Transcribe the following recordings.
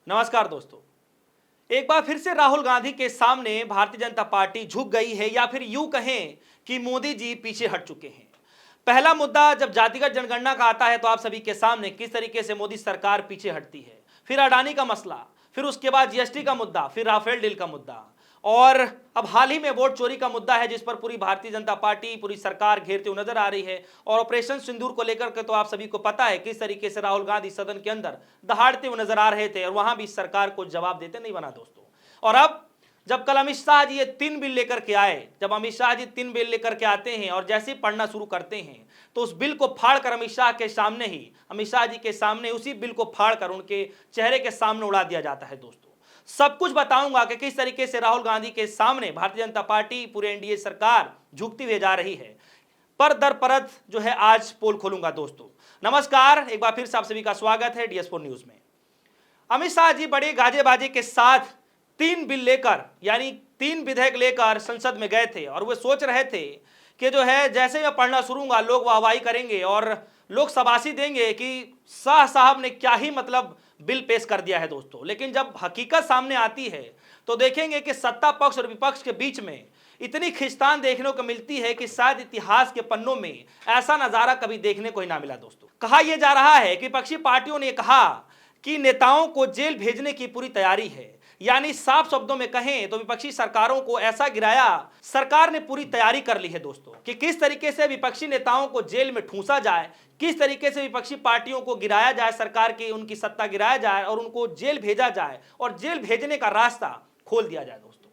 नमस्कार दोस्तों। एक बार फिर से राहुल गांधी के सामने भारतीय जनता पार्टी झुक गई है या फिर यूं कहें कि मोदी जी पीछे हट चुके हैं। पहला मुद्दा जब जातिगत जनगणना का आता है तो आप सभी के सामने किस तरीके से मोदी सरकार पीछे हटती है। फिर अडानी का मसला, फिर उसके बाद जीएसटी का मुद्दा, फिर राफेल डील का मुद्दा और अब हाल ही में वोट चोरी का मुद्दा है जिस पर पूरी भारतीय जनता पार्टी पूरी सरकार घेरते हुए नजर आ रही है। और ऑपरेशन सिंदूर को लेकर के तो आप सभी को पता है किस तरीके से राहुल गांधी सदन के अंदर दहाड़ते हुए नजर आ रहे थे और वहां भी सरकार को जवाब देते नहीं बना दोस्तों। और अब जब कल अमित शाह जी ये 3 बिल लेकर के आए, जब अमित शाह जी 3 बिल लेकर के आते हैं और जैसे ही पढ़ना शुरू करते हैं तो उस बिल को फाड़ कर अमित शाह के सामने ही, अमित शाह जी के सामने उसी बिल को फाड़ कर उनके चेहरे के सामने उड़ा दिया जाता है दोस्तों। सब कुछ बताऊंगा कि किस तरीके से राहुल गांधी के सामने भारतीय जनता पार्टी, पूरे एनडीए सरकार झुकती हुई जा रही है। पर दर परत जो है आज पोल खोलूंगा दोस्तों। नमस्कार, एक बार फिर से आप सभी का स्वागत है DS4 न्यूज में। अमित शाह जी बड़े गाजे बाजे के साथ 3 बिल लेकर, यानी 3 विधेयक लेकर संसद में गए थे और वे सोच रहे थे कि जो है जैसे मैं पढ़ना शुरू होगा लोग वाहवाही करेंगे और लोग शाबाशी देंगे कि शाह साहब ने क्या ही मतलब बिल पेश कर दिया है दोस्तों। लेकिन जब हकीकत सामने आती है तो देखेंगे कि सत्ता पक्ष और विपक्ष के बीच में इतनी खिंचातान देखने को मिलती है कि शायद इतिहास के पन्नों में ऐसा नजारा कभी देखने को ही ना मिला दोस्तों। कहा यह जा रहा है कि विपक्षी पार्टियों ने कहा कि नेताओं को जेल भेजने की पूरी तैयारी है, यानी साफ शब्दों में कहें तो विपक्षी सरकारों को ऐसा गिराया, सरकार ने पूरी तैयारी कर ली है दोस्तों कि किस तरीके से विपक्षी नेताओं को जेल में ठूंसा जाए, किस तरीके से विपक्षी पार्टियों को गिराया जाए, सरकार की उनकी सत्ता गिराया जाए और उनको जेल भेजा जाए और जेल भेजने का रास्ता खोल दिया जाए दोस्तों।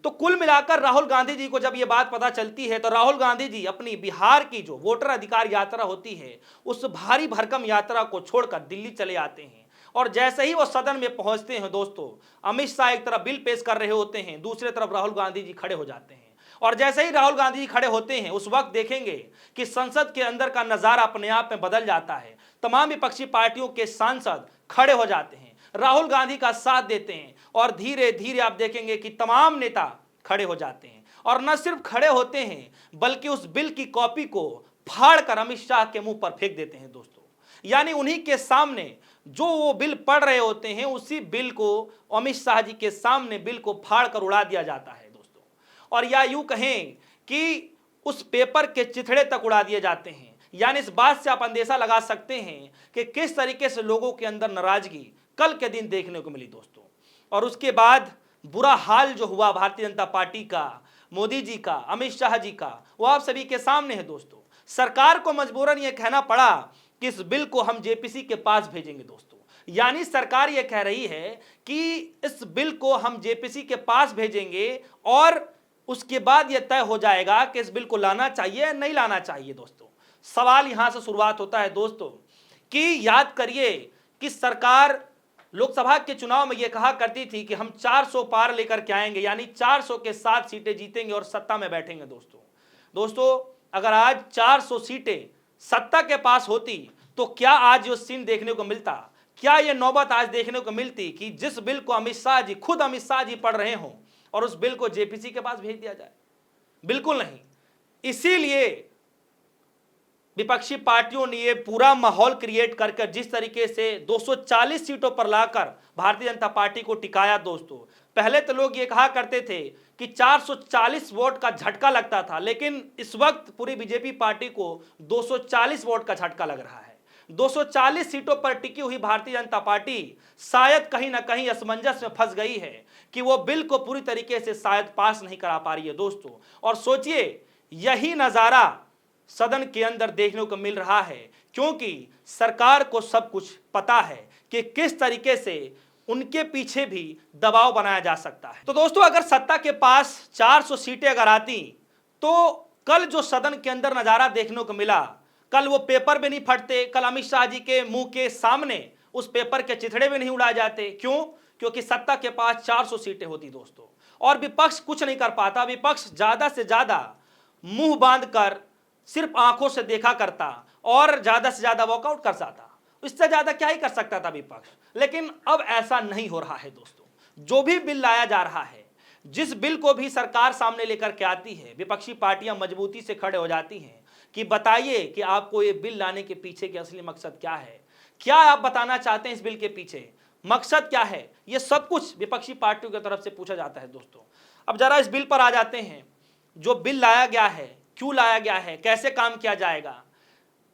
तो कुल मिलाकर राहुल गांधी जी को जब यह बात पता चलती है तो राहुल गांधी जी अपनी बिहार की जो वोटर अधिकार यात्रा होती है उस भारी भरकम यात्रा को छोड़कर दिल्ली चले आते हैं। और जैसे ही वो सदन में पहुंचते हैं दोस्तों, अमित शाह एक तरफ बिल पेश कर रहे होते हैं, दूसरी तरफ राहुल गांधी जी खड़े हो जाते हैं। और जैसे ही राहुल गांधी जी खड़े होते हैं उस वक्त देखेंगे कि संसद के अंदर का नजारा अपने आप में बदल जाता है। तमाम विपक्षी पार्टियों के सांसद खड़े हो जाते हैं, राहुल गांधी का साथ देते हैं और धीरे धीरे आप देखेंगे कि तमाम नेता खड़े हो जाते हैं। और न सिर्फ खड़े होते हैं बल्कि उस बिल की कॉपी को फाड़ कर अमित शाह के मुंह पर फेंक देते हैं दोस्तों। यानी उन्हीं के सामने जो वो बिल पढ़ रहे होते हैं उसी बिल को अमित शाह जी के सामने बिल को फाड़ कर उड़ा दिया जाता है दोस्तों। और या यूं कहें कि उस पेपर के चिथड़े तक उड़ा दिए जाते हैं। यानी इस बात से आप अंदेशा लगा सकते हैं कि किस तरीके से लोगों के अंदर नाराजगी कल के दिन देखने को मिली दोस्तों। और उसके बाद बुरा हाल जो हुआ भारतीय जनता पार्टी का, मोदी जी का, अमित शाह जी का, वो आप सभी के सामने है दोस्तों। सरकार को मजबूरन यह कहना पड़ा कि इस बिल को हम जेपीसी के पास भेजेंगे दोस्तों। यानी सरकार यह कह रही है कि इस बिल को हम जेपीसी के पास भेजेंगे और उसके बाद यह तय हो जाएगा कि इस बिल को लाना चाहिए या नहीं लाना चाहिए दोस्तों। सवाल यहां से शुरुआत होता है दोस्तों कि याद करिए कि सरकार लोकसभा के चुनाव में यह कहा करती थी कि हम 400 पार लेकर के आएंगे, यानी 400 के 7 सीटें जीतेंगे और सत्ता में बैठेंगे दोस्तों। अगर आज 400 सीटें सत्ता के पास होती तो क्या आज ये सीन देखने को मिलता? क्या ये नौबत आज देखने को मिलती कि जिस बिल को खुद अमित शाह जी पढ़ रहे हों और उस बिल को जेपीसी के पास भेज दिया जाए? बिल्कुल नहीं। इसीलिए विपक्षी पार्टियों ने ये पूरा माहौल क्रिएट करके जिस तरीके से 240 सीटों पर लाकर भारतीय जनता पार्टी को टिकाया दोस्तों। पहले तो लोग ये कहा करते थे कि 440 वोट का झटका लगता था, लेकिन इस वक्त पूरी बीजेपी पार्टी को 240 वोट का झटका लग रहा है। 240 सीटों पर टिकी हुई भारतीय जनता पार्टी शायद कहीं ना कहीं असमंजस में फंस गई है कि वो बिल को पूरी तरीके से शायद पास नहीं करा पा रही है दोस्तों। और सोचिए, यही नजारा सदन के अंदर देखने को मिल रहा है क्योंकि सरकार को सब कुछ पता है कि किस तरीके से उनके पीछे भी दबाव बनाया जा सकता है। तो दोस्तों, अगर सत्ता के पास 400 सीटें अगर आती तो कल जो सदन के अंदर नजारा देखने को मिला, कल वो पेपर भी नहीं फटते, कल अमित शाह जी के मुंह के सामने उस पेपर के चिथड़े भी नहीं उड़ाए जाते। क्यों? क्योंकि सत्ता के पास 400 सीटें होती दोस्तों और विपक्ष कुछ नहीं कर पाता। विपक्ष ज्यादा से ज्यादा मुंह बांध कर सिर्फ आंखों से देखा करता और ज्यादा से ज्यादा वॉकआउट कर जाता। इससे ज्यादा क्या ही कर सकता था विपक्ष। लेकिन अब ऐसा नहीं हो रहा है दोस्तों। जो भी बिल लाया जा रहा है, जिस बिल को भी सरकार सामने लेकर के आती है, विपक्षी पार्टियां मजबूती से खड़े हो जाती हैं कि बताइए कि आपको ये बिल लाने के पीछे के असली मकसद क्या है, क्या आप बताना चाहते हैं इस बिल के पीछे। मकसद क्या है, ये सब कुछ विपक्षी पार्टियों की तरफ से पूछा जाता है दोस्तों। अब जरा इस बिल पर आ जाते हैं। जो बिल लाया गया है, क्यों लाया गया है, कैसे काम किया जाएगा,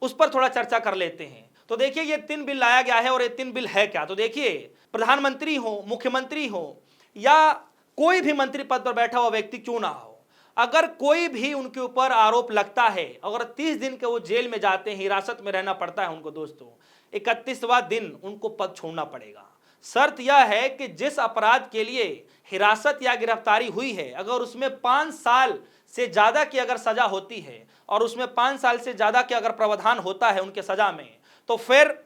उस पर थोड़ा चर्चा कर लेते हैं। तो देखिए, ये 3 बिल लाया गया है और ये 3 बिल है क्या। तो देखिए, प्रधानमंत्री हो, मुख्यमंत्री हो या कोई भी मंत्री पद पर बैठा हुआ व्यक्ति क्यों ना हो, अगर कोई भी उनके ऊपर आरोप लगता है, अगर 30 दिन के वो जेल में जाते हैं, हिरासत में रहना पड़ता है उनको दोस्तों, 31वां दिन उनको पद छोड़ना पड़ेगा। शर्त यह है कि जिस अपराध के लिए हिरासत या गिरफ्तारी हुई है, अगर उसमें 5 साल से ज़्यादा की अगर सज़ा होती है और उसमें 5 साल से ज़्यादा के अगर प्रावधान होता है उनके सज़ा में, तो फिर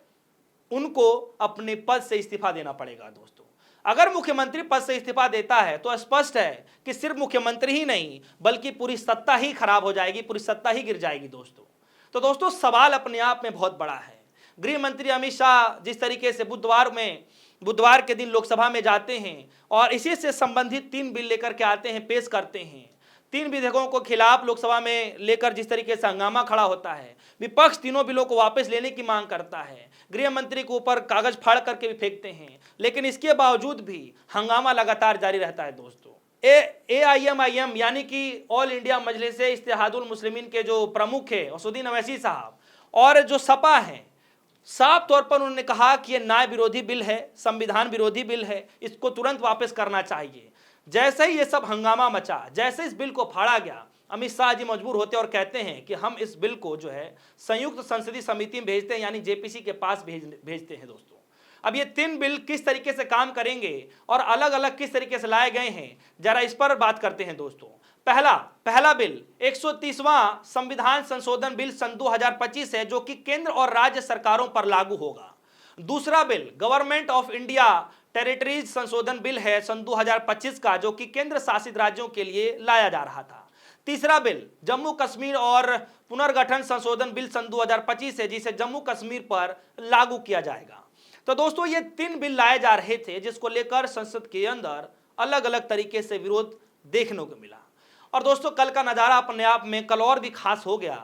उनको अपने पद से इस्तीफा देना पड़ेगा दोस्तों। अगर मुख्यमंत्री पद से इस्तीफा देता है तो स्पष्ट है कि सिर्फ मुख्यमंत्री ही नहीं बल्कि पूरी सत्ता ही खराब हो जाएगी, पूरी सत्ता ही गिर जाएगी दोस्तों। तो दोस्तों, सवाल अपने आप में बहुत बड़ा है। गृह मंत्री अमित शाह जिस तरीके से बुधवार के दिन लोकसभा में जाते हैं और इसी से संबंधित 3 बिल लेकर के आते हैं, पेश करते हैं, 3 विधेयकों को खिलाफ लोकसभा में लेकर जिस तरीके से हंगामा खड़ा होता है, विपक्ष तीनों बिलों को वापस लेने की मांग करता है, गृह मंत्री के ऊपर कागज फाड़ करके भी फेंकते हैं, लेकिन इसके बावजूद भी हंगामा लगातार जारी रहता है दोस्तों। AIMIM यानी कि ऑल इंडिया मजलिस इत्तेहादुल मुस्लिमीन के जो प्रमुख है असदुद्दीन अवैसी साहब और जो सपा हैं, साफ तौर पर उन्होंने कहा कि यह न्याय विरोधी बिल है, संविधान विरोधी बिल है, इसको तुरंत वापस करना चाहिए। जैसे ही ये सब हंगामा मचा, जैसे इस बिल को फाड़ा गया, अमित शाह जी मजबूर होते और कहते हैं कि हम इस बिल को जो है संयुक्त संसदीय समिति में भेजते हैं, यानी JPC के पास भेजते हैं दोस्तों। अब ये 3 बिल किस तरीके से काम करेंगे और अलग अलग किस तरीके से लाए गए हैं, जरा इस पर बात करते हैं दोस्तों। पहला बिल 130वां संविधान संशोधन बिल सन 2025 है, जो कि केंद्र और राज्य सरकारों पर लागू होगा। दूसरा bill government of India territories संशोधन बिल है सन 2025 का, जो कि केंद्र शासित राज्यों के लिए लाया जा रहा था। तीसरा बिल जम्मू कश्मीर और पुनर्गठन संशोधन बिल सन 2025 है, जिसे जम्मू कश्मीर पर लागू किया जाएगा। तो दोस्तों, ये 3 बिल लाए जा रहे थे, जिसको लेकर संसद के अंदर अलग अलग तरीके से विरोध देखने को मिला। और दोस्तों, कल का नज़ारा अपने आप में कल और भी खास हो गया,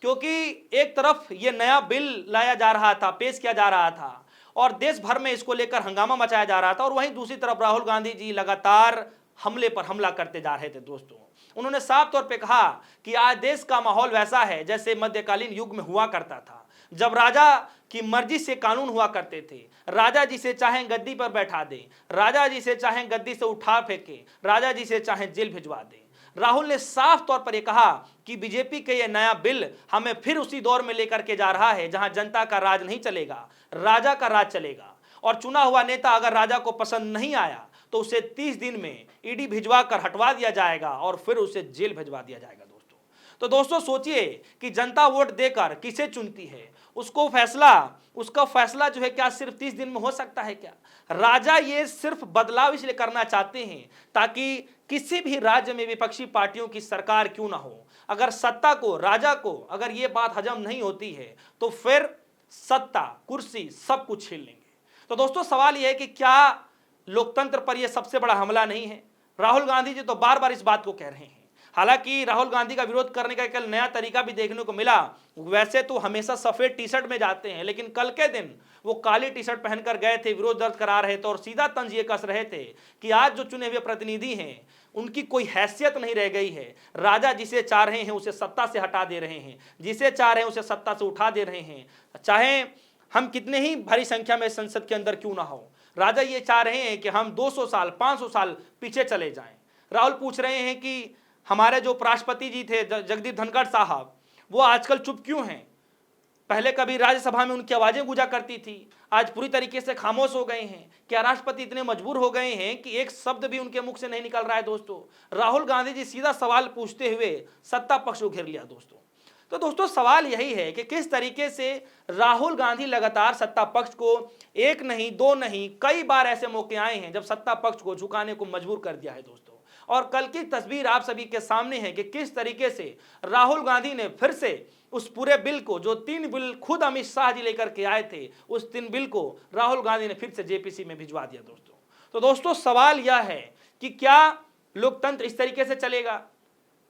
क्योंकि एक तरफ ये नया बिल लाया जा रहा था, पेश किया जा रहा था और देश भर में इसको लेकर हंगामा मचाया जा रहा था, और वहीं दूसरी तरफ राहुल गांधी जी लगातार हमले पर हमला करते जा रहे थे दोस्तों। उन्होंने साफ तौर पे कहा कि आज देश का माहौल वैसा है जैसे मध्यकालीन युग में हुआ करता था, जब राजा की मर्जी से कानून हुआ करते थे। राजा जिसे चाहें गद्दी पर बैठा दें, राजा जिसे चाहें गद्दी से उठा फेंके, राजा जिसे चाहें जेल भिजवा दें। राहुल ने साफ तौर पर यह कहा कि बीजेपी के ये नया बिल हमें फिर उसी दौर में लेकर के जा रहा है जहां जनता का राज नहीं चलेगा, राजा का राज चलेगा। और चुना हुआ नेता अगर राजा को पसंद नहीं आया तो उसे 30 दिन में ईडी भिजवा कर हटवा दिया जाएगा और फिर उसे जेल भिजवा दिया जाएगा दोस्तों। तो दोस्तों, सोचिए कि जनता वोट देकर किसे चुनती है, उसका फैसला जो है क्या सिर्फ 30 दिन में हो सकता है क्या? राजा ये सिर्फ बदलाव इसलिए करना चाहते हैं ताकि किसी भी राज्य में विपक्षी पार्टियों की सरकार क्यों ना हो, अगर सत्ता को, राजा को अगर ये बात हजम नहीं होती है तो फिर सत्ता, कुर्सी सब कुछ छीन लेंगे। तो दोस्तों, सवाल यह है कि क्या लोकतंत्र पर यह सबसे बड़ा हमला नहीं है? राहुल गांधी जी तो बार बार इस बात को कह रहे हैं। हालांकि राहुल गांधी का विरोध करने का एक नया तरीका भी देखने को मिला। वैसे तो हमेशा सफेद टी शर्ट में जाते हैं, लेकिन कल के दिन वो काली टी शर्ट पहनकर गए थे, विरोध दर्ज करा रहे थे और सीधा तंज ये कस रहे थे कि आज जो चुने हुए प्रतिनिधि हैं उनकी कोई हैसियत नहीं रह गई है। राजा जिसे चाह रहे हैं उसे सत्ता से हटा दे रहे हैं, जिसे चाह रहे हैं उसे सत्ता से उठा दे रहे हैं, चाहे हम कितने ही भारी संख्या में संसद के अंदर क्यों ना हो। राजा ये चाह रहे हैं कि हम 200 साल 500 साल पीछे चले जाएं। राहुल पूछ रहे हैं कि हमारे जो उपराष्ट्रपति जी थे जगदीप धनखड़ साहब, वो आजकल चुप क्यों हैं? पहले कभी राज्यसभा में उनकी आवाजें गूंजा करती थी, आज पूरी तरीके से खामोश हो गए हैं। क्या राष्ट्रपति इतने मजबूर हो गए हैं कि एक शब्द भी उनके मुख से नहीं निकल रहा है? दोस्तों, राहुल गांधी जी सीधा सवाल पूछते हुए सत्ता पक्ष को घेर लिया दोस्तों। तो दोस्तों, सवाल यही है कि किस तरीके से राहुल गांधी लगातार सत्ता पक्ष को, एक नहीं दो नहीं कई बार ऐसे मौके आए हैं जब सत्ता पक्ष को झुकाने को मजबूर कर दिया है दोस्तों। और कल की तस्वीर आप सभी के सामने है कि किस तरीके से राहुल गांधी ने फिर से उस पूरे बिल को, जो 3 बिल खुद अमित शाह जी लेकर के आए थे, उस 3 बिल को राहुल गांधी ने फिर से JPC में भिजवा दिया दोस्तों। तो दोस्तों, सवाल यह है कि क्या लोकतंत्र इस तरीके से चलेगा?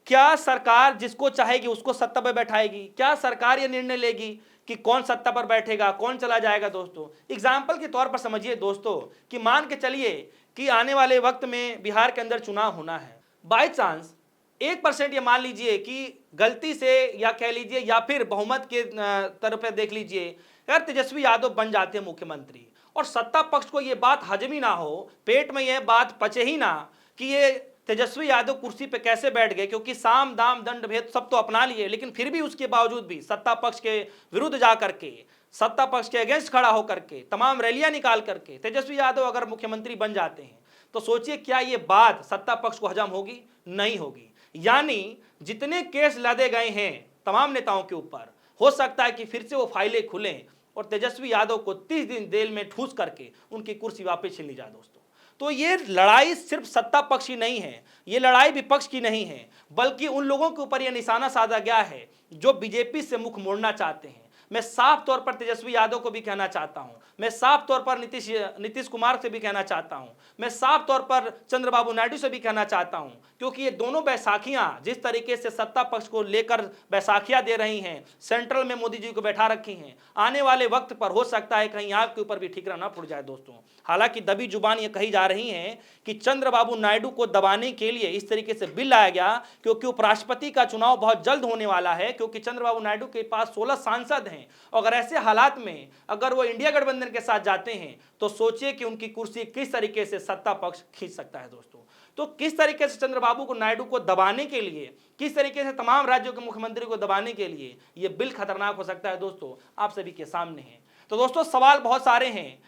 क्या सरकार जिसको चाहेगी उसको सत्ता पर बैठाएगी? क्या सरकार यह निर्णय लेगी कि कौन सत्ता पर बैठेगा, कौन चला जाएगा। दोस्तों एग्जाम्पल के तौर पर समझिए दोस्तों कि मान के चलिए कि आने वाले वक्त में बिहार के अंदर चुनाव होना है, बाई चांस 1% ये मान लीजिए कि गलती से या कह लीजिए या फिर बहुमत के तरफ पे देख लीजिए अगर तेजस्वी यादव बन जाते हैं मुख्यमंत्री और सत्ता पक्ष को ये बात हजम ही ना हो, पेट में यह बात पचे ही ना कि ये तेजस्वी यादव कुर्सी पे कैसे बैठ गए, क्योंकि साम दाम दंड भेद सब तो अपना लिए, लेकिन फिर भी उसके बावजूद भी सत्ता पक्ष के विरुद्ध जा करके, सत्ता पक्ष के अगेंस्ट खड़ा होकर के, तमाम रैलियां निकाल करके तेजस्वी यादव अगर मुख्यमंत्री बन जाते हैं तो सोचिए क्या ये बात सत्ता पक्ष को हजम होगी? नहीं होगी। यानी जितने केस लदे गए हैं तमाम नेताओं के ऊपर, हो सकता है कि फिर से वो फाइलें खुलें और तेजस्वी यादव को 30 दिन जेल में ठूस करके उनकी कुर्सी वापस छीन ली जाए। दोस्तों तो ये लड़ाई सिर्फ सत्ता पक्ष की नहीं है, ये लड़ाई विपक्ष की नहीं है, बल्कि उन लोगों के ऊपर यह निशाना साधा गया है जो बीजेपी से मुख मोड़ना चाहते हैं। मैं साफ तौर पर तेजस्वी यादव को भी कहना चाहता हूं, मैं साफ तौर पर नीतीश कुमार से भी कहना चाहता हूं, मैं साफ तौर पर चंद्रबाबू नायडू से भी कहना चाहता हूं, क्योंकि ये दोनों बैसाखियां जिस तरीके से सत्ता पक्ष को लेकर बैसाखियां दे रही हैं, सेंट्रल में मोदी जी को बैठा रखी हैं, आने वाले वक्त पर हो सकता है कहीं आपके ऊपर भी ठीकरा ना फूट जाए। दोस्तों हालांकि दबी जुबान ये कही जा रही है कि चंद्रबाबू नायडू को दबाने के लिए इस तरीके से बिल लाया गया, क्योंकि उपराष्ट्रपति का चुनाव बहुत जल्द होने वाला है, क्योंकि चंद्रबाबू नायडू के पास 16 सांसद हैं। अगर ऐसे हालात में अगर वो इंडिया गठबंधन के साथ जाते हैं तो सोचिए कि उनकी कुर्सी किस तरीके से सत्ता पक्ष खींच सकता है। दोस्तों तो किस तरीके से चंद्रबाबू को नायडू को दबाने के लिए, किस तरीके से तमाम राज्यों के मुख्यमंत्री को दबाने के लिए ये बिल खतरनाक हो सकता है, दोस्तों आप सभी के सामने है। तो दोस्तों सवाल बहुत सारे हैं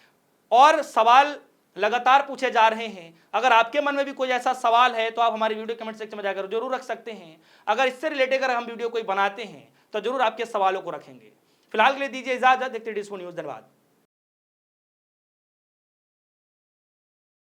और सवाल लगातार पूछे जा रहे हैं। अगर आपके मन में भी कोई ऐसा सवाल है तो आप हमारी वीडियो कमेंट सेक्शन में जाकर जरूर रख सकते हैं। अगर इससे रिलेटेड अगर हम वीडियो कोई बनाते हैं तो जरूर आपके सवालों को रखेंगे। फिलहाल के लिए दीजिए इजाजत, देखते रहिए डिस्को न्यूज़। धन्यवाद।